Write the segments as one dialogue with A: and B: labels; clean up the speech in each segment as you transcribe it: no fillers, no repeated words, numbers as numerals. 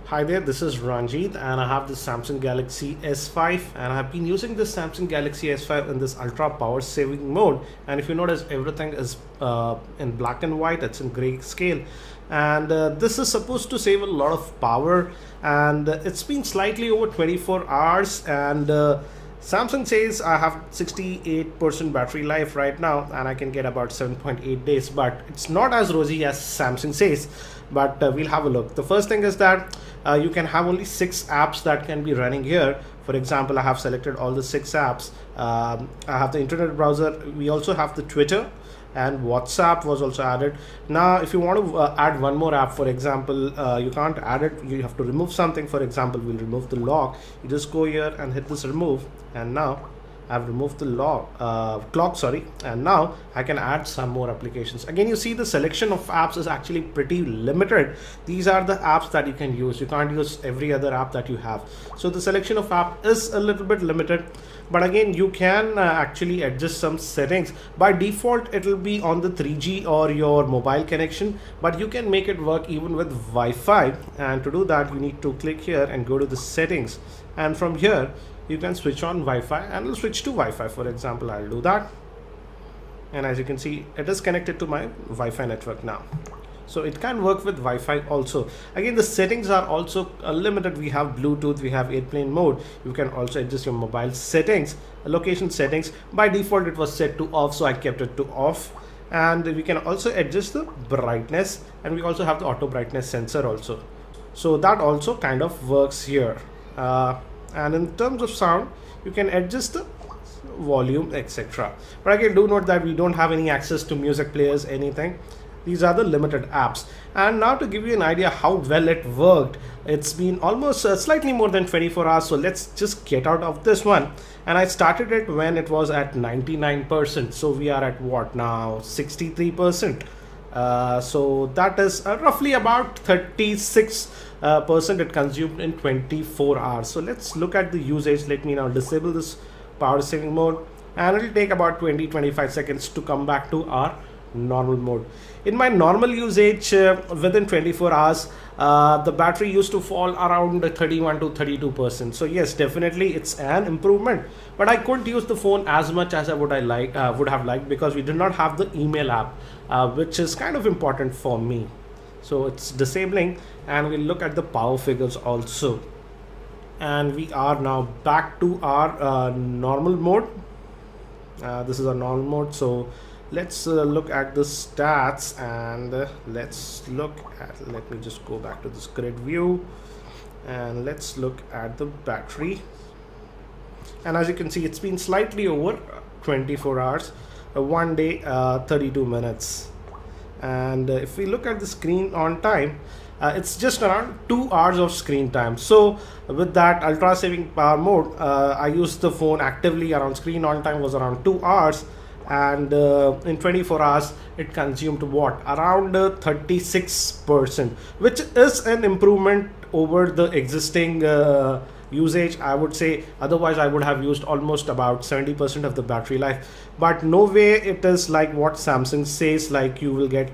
A: Hi there, this is Ranjit and I have the Samsung Galaxy S5 and I've been using this Samsung Galaxy S5 in this ultra power saving mode, and if you notice everything is in black and white, it's in gray scale, and this is supposed to save a lot of power, and it's been slightly over 24 hours, and Samsung says I have 68% battery life right now and I can get about 7.8 days, but it's not as rosy as Samsung says. But we'll have a look. The first thing is that you can have only 6 apps that can be running here. For example, I have selected all the 6 apps. I have the internet browser. We also have the Twitter, and WhatsApp was also added. Now if you want to add one more app, for example, you can't add it, you have to remove something. For example, we'll remove the lock. You just go here and hit this remove, and now I've removed the clock, sorry, and now I can add some more applications. Again, you see the selection of apps is actually pretty limited. These are the apps that you can use. You can't use every other app that you have. So the selection of app is a little bit limited, but again, you can actually adjust some settings. By default, it will be on the 3G or your mobile connection, but you can make it work even with Wi-Fi. And to do that, you need to click here and go to the settings, and from here you can switch on Wi-Fi, and we'll switch to Wi-Fi. For example, I'll do that, and as you can see, it is connected to my Wi-Fi network now. So it can work with Wi-Fi also. Again, the settings are also limited. We have Bluetooth, we have airplane mode. You can also adjust your mobile settings, location settings. By default, it was set to off, so I kept it to off. And we can also adjust the brightness, and we also have the auto brightness sensor also. So that also kind of works here. And in terms of sound, you can adjust the volume, etc. But again, do note that we don't have any access to music players, anything. These are the limited apps. And now to give you an idea how well it worked, it's been almost slightly more than 24 hours. So let's just get out of this one. And I started it when it was at 99%. So we are at what now? 63%. So that is roughly about 36% it consumed in 24 hours. So let's look at the usage. Let me now disable this power saving mode, and it will take about 20-25 seconds to come back to our normal mode. In my normal usage, within 24 hours, the battery used to fall around 31 to 32%. So yes, definitely it's an improvement, but I couldn't use the phone as much as I would have liked, because we did not have the email app, which is kind of important for me. So it's disabling, and we'll look at the power figures also. And we are now back to our normal mode. This is our normal mode. So let's look at the stats, and let's look at, let me just go back to this grid view, and let's look at the battery. And as you can see, it's been slightly over 24 hours, 1 day, 32 minutes. And if we look at the screen on time, it's just around 2 hours of screen time. So with that ultra saving power mode, I used the phone actively. Around screen on time was around 2 hours, and in 24 hours it consumed what, around 36%, which is an improvement over the existing usage, I would say. Otherwise I would have used almost about 70% of the battery life, but no way it is like what Samsung says, like you will get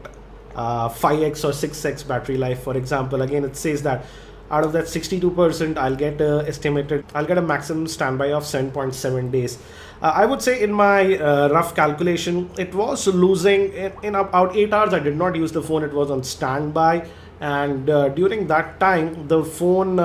A: 5x or 6x battery life. For example, again, it says that out of that 62%, I'll get a maximum standby of 7.7 days. I would say in my rough calculation, it was losing in about 8 hours. I did not use the phone, it was on standby, and during that time the phone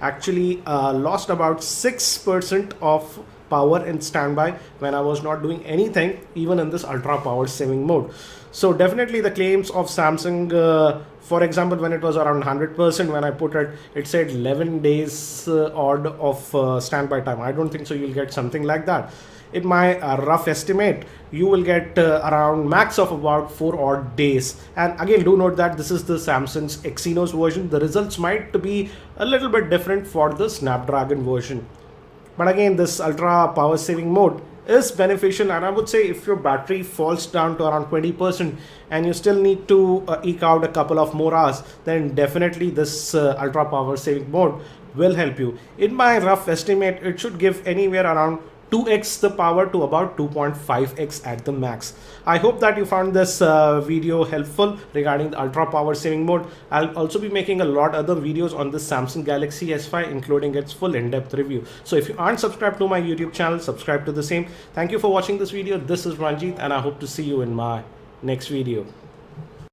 A: actually lost about 6% of power in standby when I was not doing anything, even in this ultra power saving mode. So definitely the claims of Samsung, for example, when it was around 100%, when I put it, it said 11 days odd of standby time. I don't think so you'll get something like that. In my rough estimate, you will get around max of about 4 odd days. And again, do note that this is the Samsung's Exynos version. The results might be a little bit different for the Snapdragon version. But again, this ultra power saving mode is beneficial, and I would say if your battery falls down to around 20% and you still need to eke out a couple of more hours, then definitely this ultra power saving mode will help you. In my rough estimate, it should give anywhere around 2x the power to about 2.5x at the max. I hope that you found this video helpful regarding the ultra power saving mode. I'll also be making a lot other videos on the Samsung Galaxy S5, including its full in-depth review. So if you aren't subscribed to my YouTube channel, subscribe to the same. Thank you for watching this video. This is Ranjit, and I hope to see you in my next video.